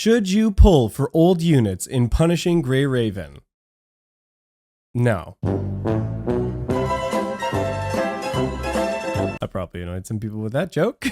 Should you pull for old units in Punishing Grey Raven? No. I probably annoyed some people with that joke.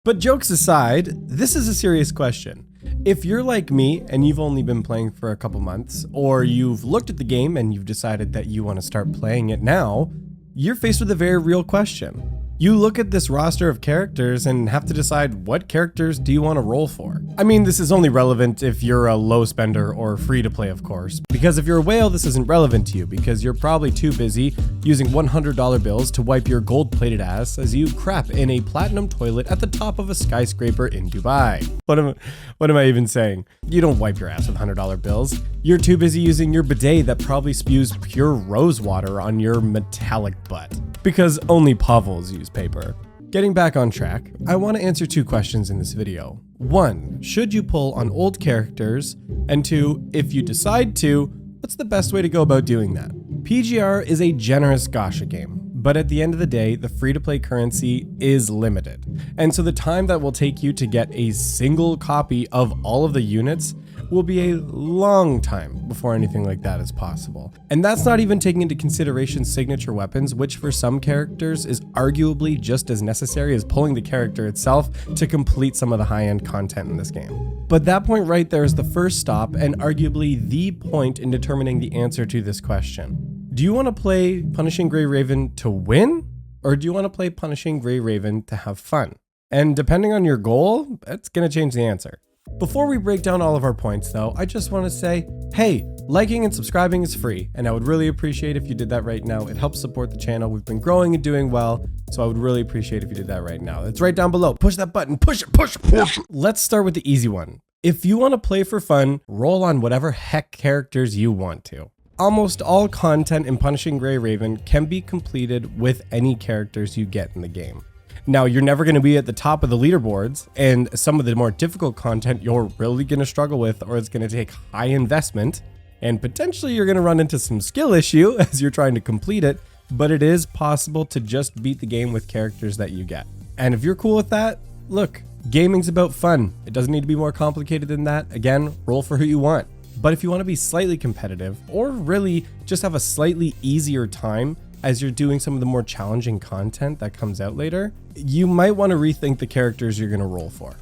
But jokes aside, this is a serious question. If you're like me and you've only been playing for a couple months, or you've looked at the game and you've decided that you want to start playing it now, you're faced with a very real question. You look at this roster of characters and have to decide, what characters do you want to roll for? I mean, this is only relevant if you're a low spender or free to play, of course. Because if you're a whale, this isn't relevant to you because you're probably too busy using $100 bills to wipe your gold-plated ass as you crap in a platinum toilet at the top of a skyscraper in Dubai. What am I even saying? You don't wipe your ass with $100 bills. You're too busy using your bidet that probably spews pure rose water on your metallic butt. Because only Pavels use paper. Getting back on track, I want to answer two questions in this video. 1, should you pull on old characters? And 2, if you decide to, what's the best way to go about doing that? PGR is a generous gacha game, but at the end of the day, the free-to-play currency is limited. And so the time that will take you to get a single copy of all of the units will be a long time before anything like that is possible. And that's not even taking into consideration signature weapons, which for some characters is arguably just as necessary as pulling the character itself to complete some of the high-end content in this game. But that point right there is the first stop and arguably the point in determining the answer to this question. Do you want to play Punishing Grey Raven to win? Or do you want to play Punishing Grey Raven to have fun? And depending on your goal, that's going to change the answer. Before we break down all of our points though, I just want to say, hey, liking and subscribing is free, and I would really appreciate if you did that right now. It helps support the channel. We've been growing and doing well, so I would really appreciate if you did that right now. It's right down below. Push that button. Push it, push it, push it. Let's start with the easy one. If you want to play for fun, roll on whatever heck characters you want to. Almost all content in Punishing Grey Raven can be completed with any characters you get in the game. Now, you're never going to be at the top of the leaderboards, and some of the more difficult content you're really going to struggle with, or it's going to take high investment, and potentially you're going to run into some skill issue as you're trying to complete it, but it is possible to just beat the game with characters that you get. And if you're cool with that, look, gaming's about fun. It doesn't need to be more complicated than that. Again, roll for who you want. But if you want to be slightly competitive, or really just have a slightly easier time as you're doing some of the more challenging content that comes out later, you might want to rethink the characters you're going to roll for.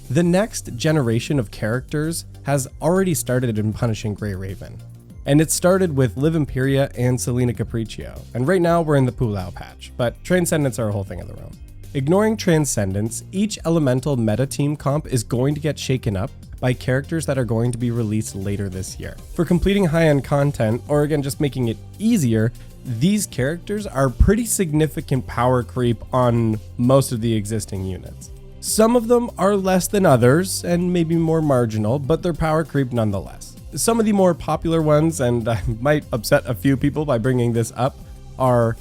The next generation of characters has already started in Punishing Grey Raven, and it started with Liv Imperia and Selena Capriccio, and right now we're in the Pulau patch, but Transcendents are a whole thing of their own. Ignoring Transcendents, each elemental meta team comp is going to get shaken up by characters that are going to be released later this year. For completing high-end content, or again just making it easier, these characters are pretty significant power creep on most of the existing units. Some of them are less than others and maybe more marginal, but they're power creep nonetheless. Some of the more popular ones, and I might upset a few people by bringing this up, are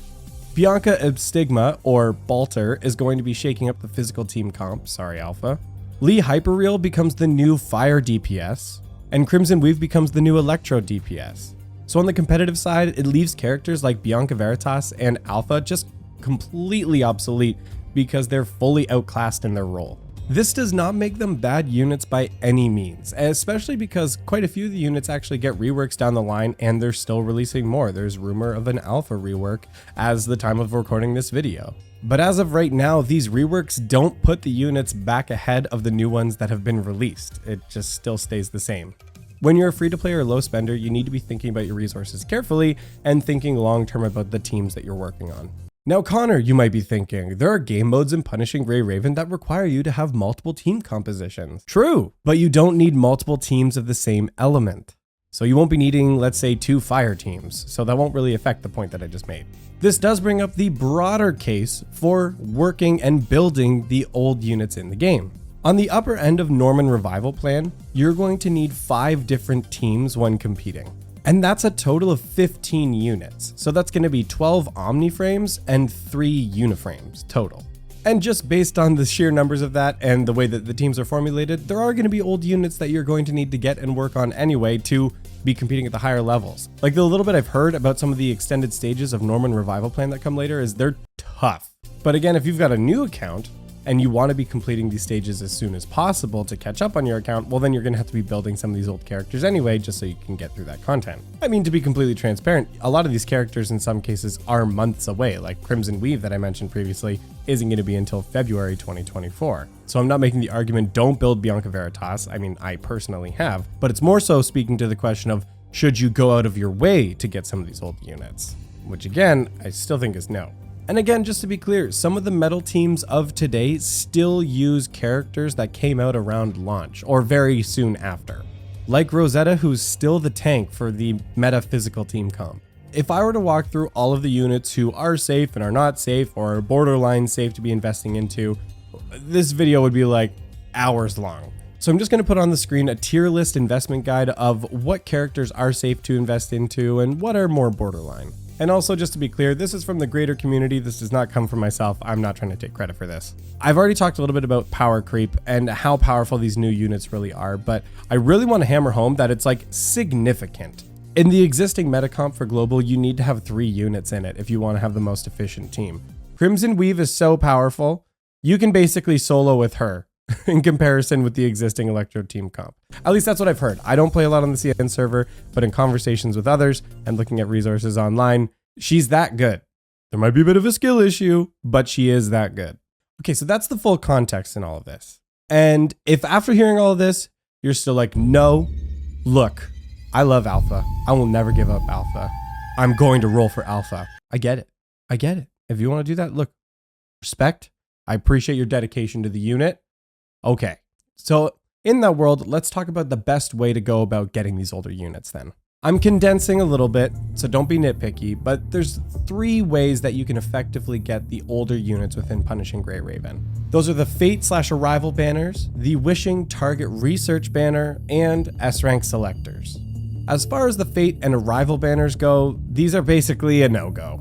Bianca Abstigma, or Balter, is going to be shaking up the physical team comp, sorry Alpha. Lee Hyperreal becomes the new Fire DPS, and Crimson Weave becomes the new Electro DPS. So on the competitive side, it leaves characters like Bianca Veritas and Alpha just completely obsolete because they're fully outclassed in their role. This does not make them bad units by any means, especially because quite a few of the units actually get reworks down the line and they're still releasing more. There's rumor of an Alpha rework as the time of recording this video. But as of right now, these reworks don't put the units back ahead of the new ones that have been released. It just still stays the same. When you're a free-to-play or low spender, you need to be thinking about your resources carefully and thinking long-term about the teams that you're working on. Now, Connor, you might be thinking, there are game modes in Punishing Grey Raven that require you to have multiple team compositions. True, but you don't need multiple teams of the same element. So you won't be needing, let's say, 2 fire teams, so that won't really affect the point that I just made. This does bring up the broader case for working and building the old units in the game. On the upper end of Norman Revival Plan, you're going to need 5 different teams when competing. And that's a total of 15 units. So that's going to be 12 Omni frames and 3 Uniframes total. And just based on the sheer numbers of that and the way that the teams are formulated, there are going to be old units that you're going to need to get and work on anyway to be competing at the higher levels. Like the little bit I've heard about some of the extended stages of Norman Revival Plan that come later is they're tough. But again, if you've got a new account, and you want to be completing these stages as soon as possible to catch up on your account, well, then you're going to have to be building some of these old characters anyway, just so you can get through that content. I mean, to be completely transparent, a lot of these characters in some cases are months away, like Crimson Weave that I mentioned previously isn't going to be until February 2024. So I'm not making the argument don't build Bianca Veritas. I mean, I personally have, but it's more so speaking to the question of should you go out of your way to get some of these old units? Which again, I still think is no. And again, just to be clear, some of the metal teams of today still use characters that came out around launch or very soon after. Like Rosetta, who's still the tank for the meta physical team comp. If I were to walk through all of the units who are safe and are not safe or are borderline safe to be investing into, this video would be like hours long. So I'm just going to put on the screen a tier list investment guide of what characters are safe to invest into and what are more borderline. And also, just to be clear, this is from the greater community. This does not come from myself. I'm not trying to take credit for this. I've already talked a little bit about power creep and how powerful these new units really are, but I really want to hammer home that it's like significant. In the existing meta comp for global, you need to have 3 units in it if you want to have the most efficient team. Crimson Weave is so powerful, you can basically solo with her in comparison with the existing Electro team comp. At least that's what I've heard. I don't play a lot on the CN server, but in conversations with others and looking at resources online, she's that good. There might be a bit of a skill issue, but she is that good. Okay, so that's the full context in all of this. And if after hearing all of this, you're still like, no, look, I love Alpha. I will never give up Alpha. I'm going to roll for Alpha. I get it. I get it. If you want to do that, look, respect. I appreciate your dedication to the unit. Okay, so in that world, let's talk about the best way to go about getting these older units then. I'm condensing a little bit, so don't be nitpicky, but there's 3 ways that you can effectively get the older units within Punishing Grey Raven. Those are the Fate/Arrival banners, the Wishing Target Research banner, and S-Rank Selectors. As far as the Fate and Arrival banners go, these are basically a no-go.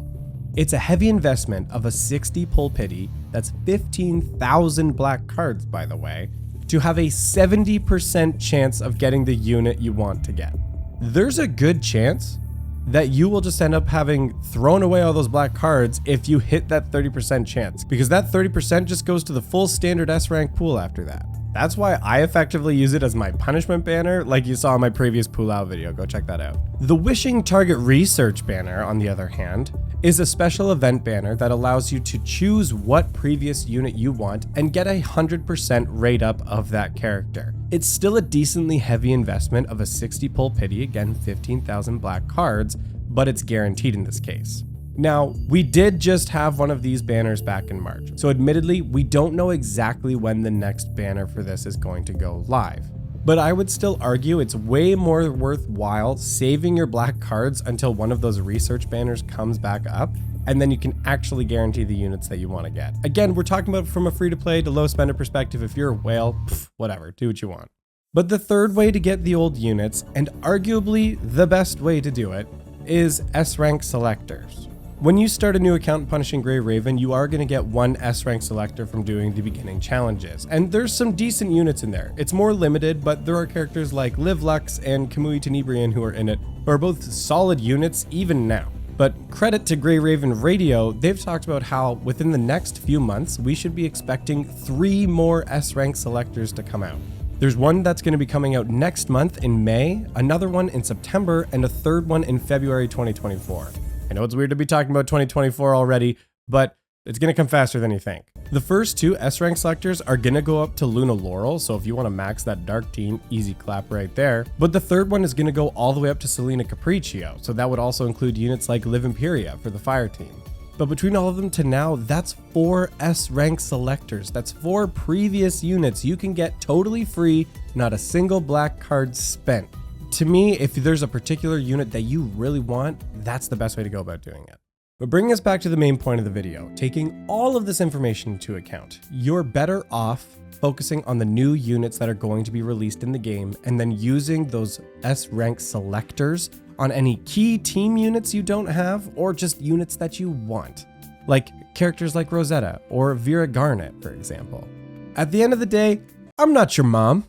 It's a heavy investment of a 60 pull pity, that's 15,000 black cards by the way, to have a 70% chance of getting the unit you want to get. There's a good chance that you will just end up having thrown away all those black cards if you hit that 30% chance, because that 30% just goes to the full standard S rank pool after that. That's why I effectively use it as my punishment banner, like you saw in my previous pull out video. Go check that out. The Wishing Target Research banner, on the other hand, is a special event banner that allows you to choose what previous unit you want and get a 100% rate up of that character. It's still a decently heavy investment of a 60 pull pity, again 15,000 black cards, but it's guaranteed in this case. Now, we did just have one of these banners back in March, so admittedly, we don't know exactly when the next banner for this is going to go live. But I would still argue it's way more worthwhile saving your black cards until one of those research banners comes back up, and then you can actually guarantee the units that you want to get. Again, we're talking about from a free-to-play to low-spender perspective. If you're a whale, whatever, do what you want. But the third way to get the old units, and arguably the best way to do it, is S-Rank Selectors. When you start a new account in Punishing Grey Raven, you are going to get 1 S-Rank Selector from doing the beginning challenges. And there's some decent units in there. It's more limited, but there are characters like Liv Lux and Kamui Tenebrian who are in it, who are both solid units even now. But credit to Grey Raven Radio, they've talked about how within the next few months, we should be expecting 3 more S-Rank Selectors to come out. There's one that's going to be coming out next month in May, another one in September, and a third one in February 2024. I know it's weird to be talking about 2024 already, but it's going to come faster than you think. The first 2 S-Rank Selectors are going to go up to Luna Laurel, so if you want to max that Dark Team, easy clap right there. But the third one is going to go all the way up to Selena Capriccio, so that would also include units like Liv Imperia for the Fire Team. But between all of them to now, that's 4 S-Rank Selectors. That's 4 previous units you can get totally free, not a single black card spent. To me, if there's a particular unit that you really want, that's the best way to go about doing it. But bringing us back to the main point of the video, taking all of this information into account, you're better off focusing on the new units that are going to be released in the game and then using those S-Rank Selectors on any key team units you don't have or just units that you want, like characters like Rosetta or Vera Garnet, for example. At the end of the day, I'm not your mom.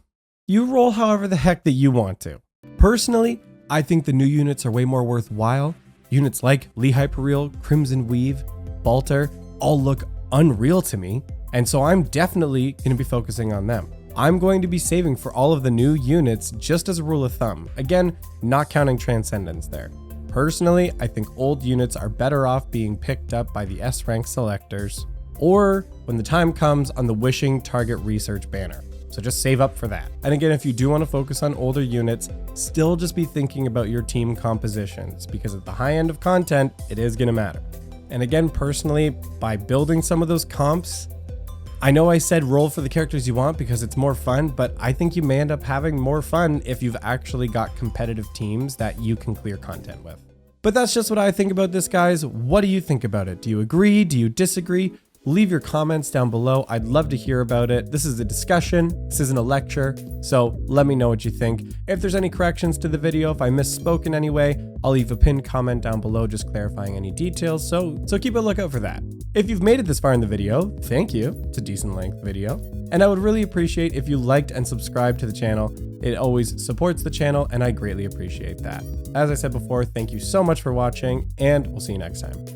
You roll however the heck that you want to. Personally, I think the new units are way more worthwhile. Units like Lee Hyperreal, Crimson Weave, Balter all look unreal to me, And so I'm definitely going to be focusing on them. I'm going to be saving for all of the new units just as a rule of thumb. Again, not counting Transcendence there. Personally, I think old units are better off being picked up by the S rank selectors, or when the time comes on the Wishing Target Research banner. So just save up for that. And again, if you do want to focus on older units, still just be thinking about your team compositions, because at the high end of content, it is going to matter. And again, personally, by building some of those comps, I know I said roll for the characters you want because it's more fun, but I think you may end up having more fun if you've actually got competitive teams that you can clear content with. But that's just what I think about this, guys. What do you think about it? Do you agree? Do you disagree? Leave your comments down below. I'd love to hear about it. This is a discussion. This isn't a lecture. So let me know what you think. If there's any corrections to the video, if I misspoke in any way, I'll leave a pinned comment down below just clarifying any details. So keep a lookout for that. If you've made it this far in the video, thank you. It's a decent length video. And I would really appreciate if you liked and subscribed to the channel. It always supports the channel and I greatly appreciate that. As I said before, thank you so much for watching and we'll see you next time.